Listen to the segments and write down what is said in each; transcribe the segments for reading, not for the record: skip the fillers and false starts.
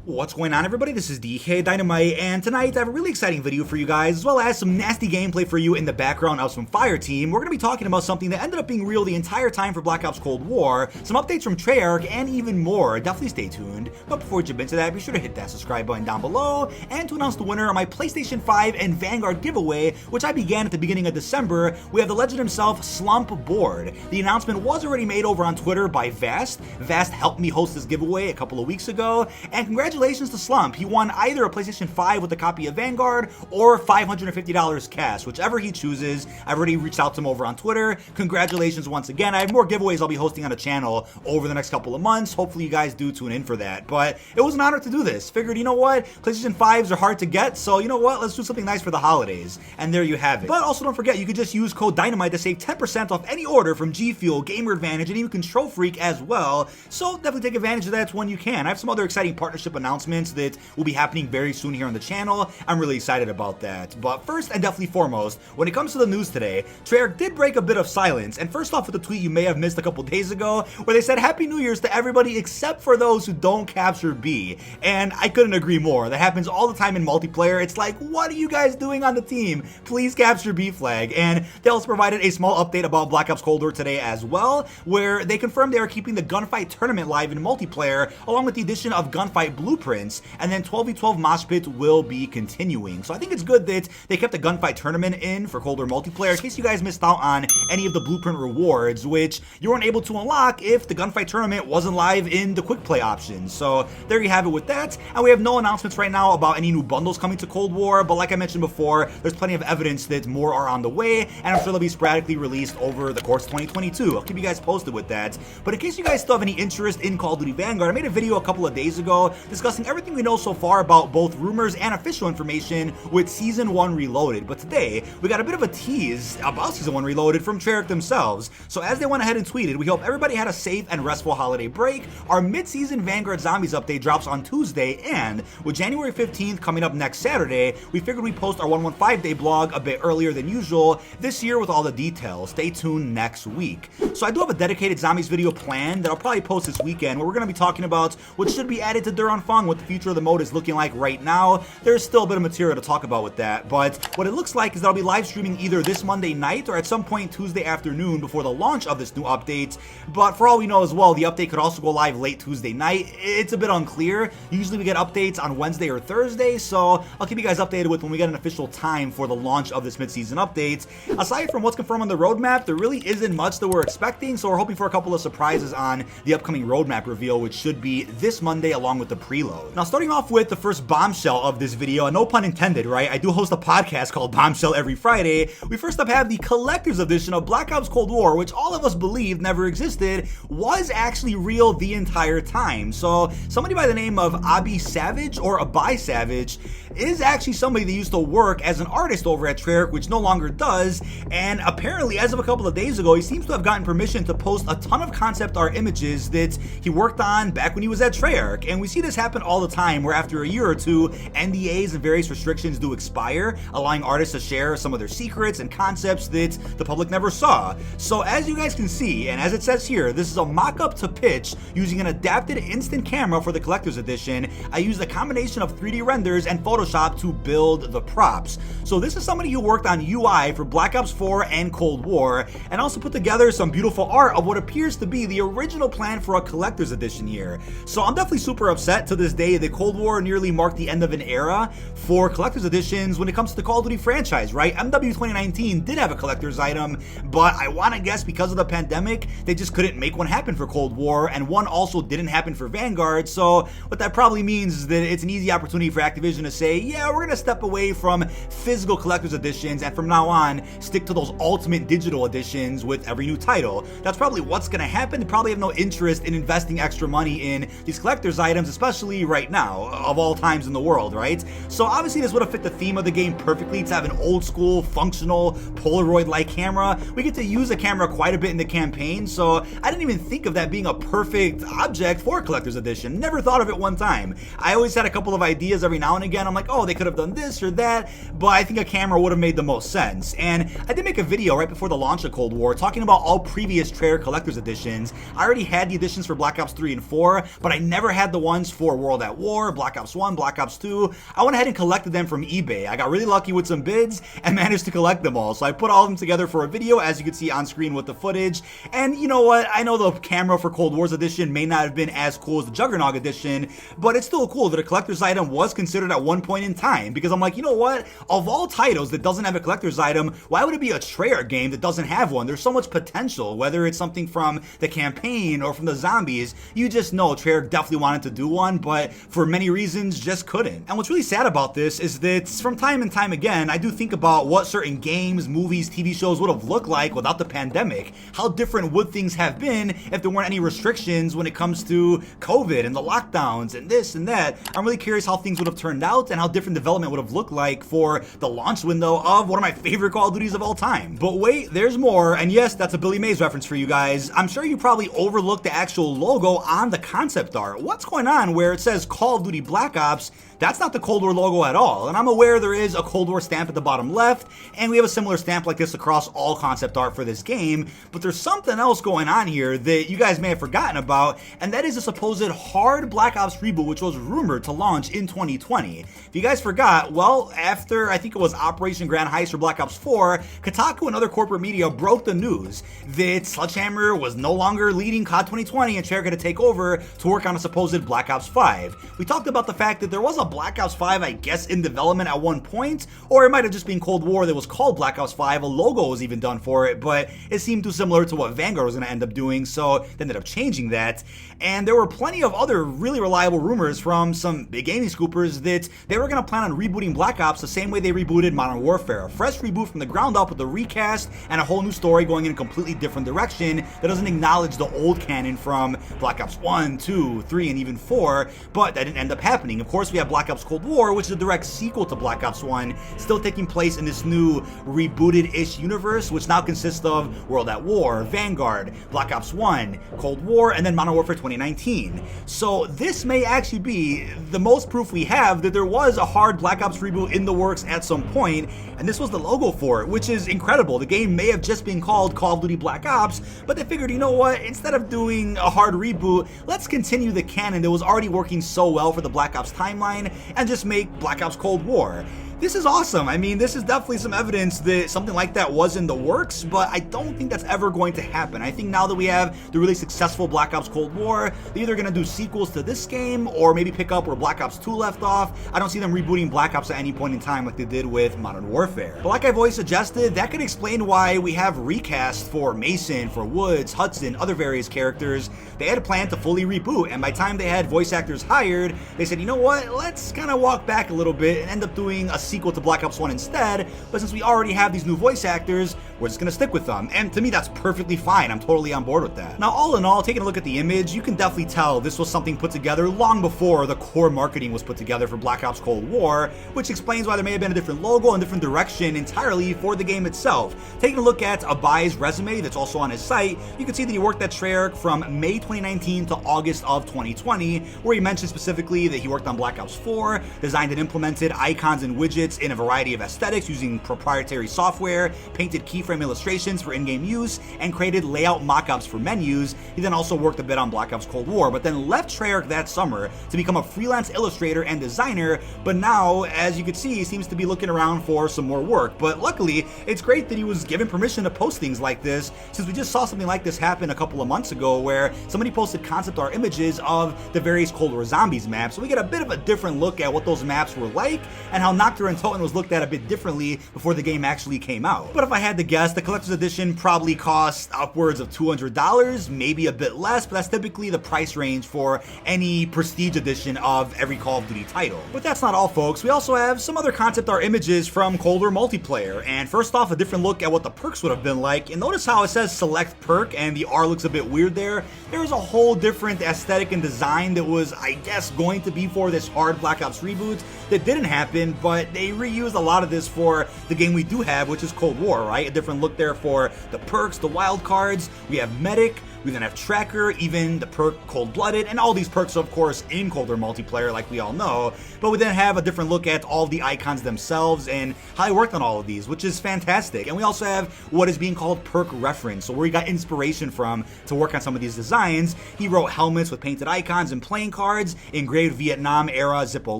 What's going on, everybody? This is dkdynamite, and tonight I have a really exciting video for you guys, as well as some nasty gameplay for you in the background of some Fireteam. We're going to be talking about something that ended up being real the entire time for Black Ops Cold War, some updates from Treyarch, and even more. Definitely stay tuned. But before we jump into that, be sure to hit that subscribe button down below, and to announce the winner of my PlayStation 5 and Vanguard giveaway, which I began at the beginning of December. We have the legend himself, Slump Board. The announcement was already made over on Twitter by Vast. Vast helped me host this giveaway a couple of weeks ago, and congratulations to Slump. He won either a PlayStation 5 with a copy of Vanguard or $550 cash, whichever he chooses. I've already reached out to him over on Twitter. Congratulations once again. I have more giveaways I'll be hosting on the channel over the next couple of months. Hopefully you guys do tune in for that. But it was an honor to do this. Figured, you know what? PlayStation 5s are hard to get, so you know what? Let's do something nice for the holidays. And there you have it. But also don't forget, you could just use code DYNAMITE to save 10% off any order from G Fuel, Gamer Advantage, and even Control Freak as well. So definitely take advantage of that when you can. I have some other exciting partnership announcements that will be happening very soon here on the channel. I'm really excited about that. But first and definitely foremost, when it comes to the news today, Treyarch did break a bit of silence. And first off with a tweet you may have missed a couple days ago, where they said Happy New Year's to everybody except for those who don't capture B. And I couldn't agree more. That happens all the time in multiplayer. It's like, what are you guys doing on the team? Please capture B flag. And they also provided a small update about Black Ops Cold War today as well, where they confirmed they are keeping the Gunfight tournament live in multiplayer, along with the addition of Gunfight blueprints, and then 12v12 Mosh Pit will be continuing. So I think it's good that they kept the Gunfight tournament in for Cold War multiplayer, in case you guys missed out on any of the blueprint rewards, which you weren't able to unlock if the Gunfight tournament wasn't live in the quick play options. So there you have it with that. And we have no announcements right now about any new bundles coming to Cold War, but like I mentioned before, there's plenty of evidence that more are on the way, and I'm sure they'll be sporadically released over the course of 2022. I'll keep you guys posted with that. But in case you guys still have any interest in Call of Duty Vanguard, I made a video a couple of days ago discussing everything we know so far about both rumors and official information with Season 1 Reloaded. But today, we got a bit of a tease about Season 1 Reloaded from Treyarch themselves. So as they went ahead and tweeted, we hope everybody had a safe and restful holiday break. Our mid-season Vanguard Zombies update drops on Tuesday, and with January 15th coming up next Saturday, we figured we'd post our 115-day blog a bit earlier than usual this year with all the details. Stay tuned next week. So I do have a dedicated Zombies video planned that I'll probably post this weekend, where we're going to be talking about what should be added to Duran Fung, what the future of the mode is looking like right now. There's still a bit of material to talk about with that, but what it looks like is that I'll be live streaming either this Monday night or at some point Tuesday afternoon before the launch of this new update. But for all we know as well, the update could also go live late Tuesday night. It's a bit unclear. Usually we get updates on Wednesday or Thursday, so I'll keep you guys updated with when we get an official time for the launch of this mid-season update. Aside from what's confirmed on the roadmap, there really isn't much that we're expecting, so we're hoping for a couple of surprises on the upcoming roadmap reveal, which should be this Monday along with the preload. Now, starting off with the first bombshell of this video, and no pun intended, right? I do host a podcast called Bombshell every Friday. We first up have the collector's edition of Black Ops Cold War, which all of us believed never existed, was actually real the entire time. So somebody by the name of Abi Savage or Abai Savage is actually somebody that used to work as an artist over at Treyarch, which no longer does, and apparently as of a couple of days ago, he seems to have gotten permission to post a ton of concept art images that he worked on back when he was at Treyarch. And we see this happen all the time, where after a year or two, NDAs and various restrictions do expire, allowing artists to share some of their secrets and concepts that the public never saw. So as you guys can see, and as it says here, this is a mock-up to pitch using an adapted instant camera for the collector's edition. I used a combination of 3D renders and Photoshop to build the props. So this is somebody who worked on UI for Black Ops 4 and Cold War, and also put together some beautiful art of what appears to be the original plan for a collector's edition here. So I'm definitely super upset to this day that Cold War nearly marked the end of an era for collector's editions when it comes to the Call of Duty franchise, right? MW 2019 did have a collector's item, but I want to guess because of the pandemic, they just couldn't make one happen for Cold War, and one also didn't happen for Vanguard. So what that probably means is that it's an easy opportunity for Activision to say, yeah, we're going to step away from physical collector's editions and from now on stick to those ultimate digital editions with every new title. That's probably what's going to happen. They probably have no interest in investing extra money in these collector's items, especially right now, of all times in the world, right? So obviously this would have fit the theme of the game perfectly to have an old school, functional, Polaroid-like camera. We get to use a camera quite a bit in the campaign, so I didn't even think of that being a perfect object for a collector's edition. Never thought of it one time. I always had a couple of ideas every now and again. I'm like, oh, they could have done this or that, but I think a camera would have made the most sense. And I did make a video right before the launch of Cold War talking about all previous Treyarch collector's editions. I already had the editions for Black Ops 3 and 4, but I never had the ones for World at War, Black Ops 1, Black Ops 2. I went ahead and collected them from eBay. I got really lucky with some bids and managed to collect them all. So I put all of them together for a video, as you can see on screen with the footage. And you know what? I know the camera for Cold War's edition may not have been as cool as the Juggernaut edition, but it's still cool that a collector's item was considered at one point in time, because I'm like, you know what? Of all titles that doesn't have a collector's item, why would it be a Treyarch game that doesn't have one? There's so much potential, whether it's something from the campaign or from the zombies. You just know Treyarch definitely wanted to do one, but for many reasons just couldn't. And what's really sad about this is that from time and time again, I do think about what certain games, movies, TV shows would have looked like without the pandemic. How different would things have been if there weren't any restrictions when it comes to COVID and the lockdowns and this and that? I'm really curious how things would have turned out and how different development would have looked like for the launch window of one of my favorite Call of Duties of all time. But wait, there's more, and yes, that's a Billy Mays reference for you guys. I'm sure you probably overlooked the actual logo on the concept art. What's going on where it says Call of Duty Black Ops? That's not the Cold War logo at all, and I'm aware there is a Cold War stamp at the bottom left, and we have a similar stamp like this across all concept art for this game, but there's something else going on here that you guys may have forgotten about, and that is a supposed hard Black Ops reboot which was rumored to launch in 2020. If you guys forgot, well, after I think it was Operation Grand Heist for Black Ops 4, Kotaku and other corporate media broke the news that Sledgehammer was no longer leading COD 2020 and Treyarch had to take over to work on a supposed Black Ops 5. We talked about the fact that there was a Black Ops 5, I guess, in development at one point, or it might have just been Cold War that was called Black Ops 5. A logo was even done for it, but it seemed too similar to what Vanguard was going to end up doing, so they ended up changing that. And there were plenty of other really reliable rumors from some big gaming scoopers that they were going to plan on rebooting Black Ops the same way they rebooted Modern Warfare. A fresh reboot from the ground up with a recast and a whole new story going in a completely different direction that doesn't acknowledge the old canon from Black Ops 1, 2, 3, and even 4, but that didn't end up happening. Of course, we have Black Ops Cold War, which is a direct sequel to Black Ops 1, still taking place in this new rebooted-ish universe, which now consists of World at War, Vanguard, Black Ops 1, Cold War, and then Modern Warfare 2019. So this may actually be the most proof we have that there was a hard Black Ops reboot in the works at some point, and this was the logo for it, which is incredible. The game may have just been called Call of Duty Black Ops, but they figured, you know what, instead of doing a hard reboot, let's continue the canon that was already working so well for the Black Ops timeline and just make Black Ops Cold War. This is awesome. I mean, this is definitely some evidence that something like that was in the works, but I don't think that's ever going to happen. I think now that we have the really successful Black Ops Cold War, they're either going to do sequels to this game or maybe pick up where Black Ops 2 left off. I don't see them rebooting Black Ops at any point in time like they did with Modern Warfare. But like I've always suggested, that could explain why we have recast for Mason, for Woods, Hudson, other various characters. They had a plan to fully reboot, and by the time they had voice actors hired, they said, you know what, let's kind of walk back a little bit and end up doing a sequel to Black Ops 1 instead, but since we already have these new voice actors, we're just gonna stick with them, and to me that's perfectly fine. I'm totally on board with that. Now, all in all, taking a look at the image, you can definitely tell this was something put together long before the core marketing was put together for Black Ops Cold War, which explains why there may have been a different logo and different direction entirely for the game itself. Taking a look at Abai's resume that's also on his site, you can see that he worked at Treyarch from May 2019 to August of 2020, where he mentioned specifically that he worked on Black Ops 4, designed and implemented icons and widgets in a variety of aesthetics using proprietary software, painted keyframe illustrations for in-game use, and created layout mockups for menus. He then also worked a bit on Black Ops Cold War, but then left Treyarch that summer to become a freelance illustrator and designer, but now, as you can see, he seems to be looking around for some more work. But luckily, it's great that he was given permission to post things like this, since we just saw something like this happen a couple of months ago where somebody posted concept art images of the various Cold War Zombies maps, so we get a bit of a different look at what those maps were like and how Nocturne and Toten was looked at a bit differently before the game actually came out. But if I had to guess, the collector's edition probably cost upwards of $200, maybe a bit less, but that's typically the price range for any prestige edition of every Call of Duty title. But that's not all, folks. We also have some other concept art images from Cold War multiplayer, and first off, a different look at what the perks would have been like. And notice how it says select perk and the R looks a bit weird there. There's a whole different aesthetic and design that was, I guess, going to be for this hard Black Ops reboot that didn't happen, but they reused a lot of this for the game we do have, which is Cold War, right? A different look there for the perks, the wild cards. We have medic, We then have Tracker, even the perk Cold-Blooded, and all these perks, of course, in Cold War multiplayer, like we all know. But we then have a different look at all the icons themselves and how they worked on all of these, which is fantastic. And we also have what is being called perk reference, so where he got inspiration from to work on some of these designs. He wrote helmets with painted icons and playing cards, engraved Vietnam era Zippo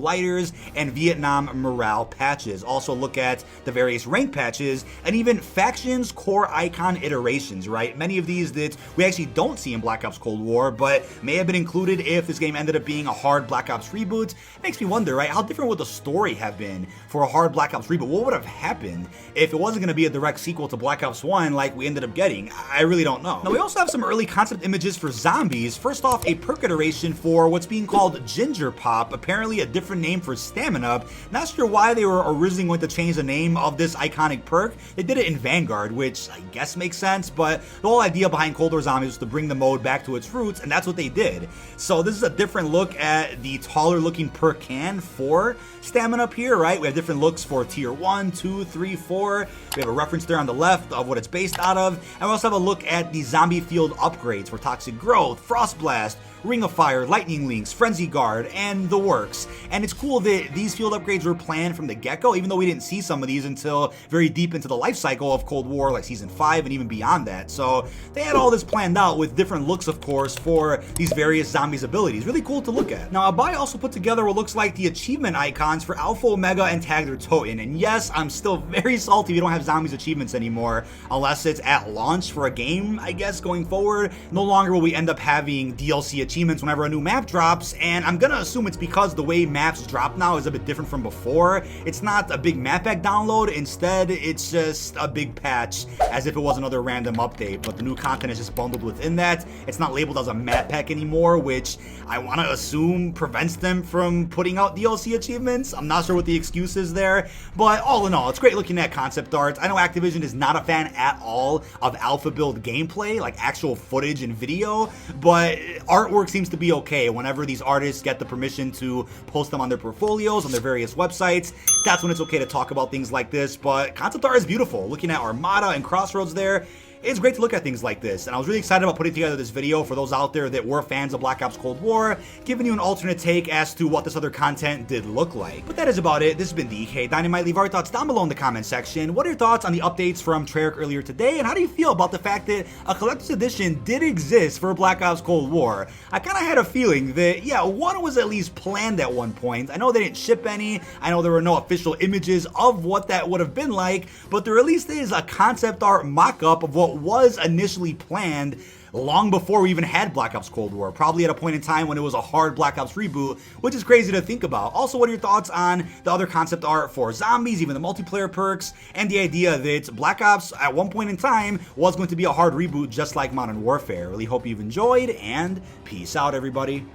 lighters, and Vietnam morale patches. Also look at the various rank patches and even factions core icon iterations, right? Many of these that we actually don't see in Black Ops Cold War, but may have been included if this game ended up being a hard Black Ops reboot. It makes me wonder, right? How different would the story have been for a hard Black Ops reboot? What would have happened if it wasn't going to be a direct sequel to Black Ops 1 like we ended up getting? I really don't know. Now, we also have some early concept images for zombies. First off, a perk iteration for what's being called Ginger Pop, apparently a different name for Stamina. Not sure why they were originally going to change the name of this iconic perk. They did it in Vanguard, which I guess makes sense, but the whole idea behind Cold War Zombies was to bring the mode back to its roots, and that's what they did. So this is a different look at the taller looking perk can for Stamina up here, right? We have different looks for tier 1, 2, 3, 4. We have a reference there on the left of what it's based out of, and we also have a look at the zombie field upgrades for Toxic Growth, Frost Blast, Ring of Fire, Lightning Links, Frenzy Guard, and the works. And it's cool that these field upgrades were planned from the get-go, even though we didn't see some of these until very deep into the life cycle of Cold War, like Season 5 and even beyond that. So they had all this planned out with different looks, of course, for these various zombies' abilities. Really cool to look at. Now, Abai also put together what looks like the achievement icons for Alpha, Omega, and Tagger Toten. And yes, I'm still very salty we don't have zombies achievements anymore, unless it's at launch for a game, I guess, going forward. No longer will we end up having DLC achievements whenever a new map drops, and I'm gonna assume it's because the way maps drop now is a bit different from before. It's not a big map pack download, instead it's just a big patch, as if it was another random update, but the new content is just bundled within that. It's not labeled as a map pack anymore, which I want to assume prevents them from putting out DLC achievements. I'm not sure what the excuse is there, but all in all, it's great looking at concept art. I know Activision is not a fan at all of alpha build gameplay, like actual footage and video, but artwork seems to be okay whenever these artists get the permission to post them on their portfolios, on their various websites. That's when it's okay to talk about things like this, but concept art is beautiful. Looking at Armada and Crossroads there, it's great to look at things like this, and I was really excited about putting together this video for those out there that were fans of Black Ops Cold War, giving you an alternate take as to what this other content did look like. But that is about it. This has been dkdynamite. Leave our thoughts down below in the comment section. What are your thoughts on the updates from Treyarch earlier today, and how do you feel about the fact that a collector's edition did exist for Black Ops Cold War? I kind of had a feeling that, yeah, one was at least planned at one point. I know they didn't ship any, I know there were no official images of what that would have been like, but there at least is a concept art mock-up of what was initially planned long before we even had Black Ops Cold War, probably at a point in time when it was a hard Black Ops reboot, which is crazy to think about. Also, what are your thoughts on the other concept art for zombies, even the multiplayer perks, and the idea that Black Ops at one point in time was going to be a hard reboot just like Modern Warfare? Really hope you've enjoyed, and peace out, everybody.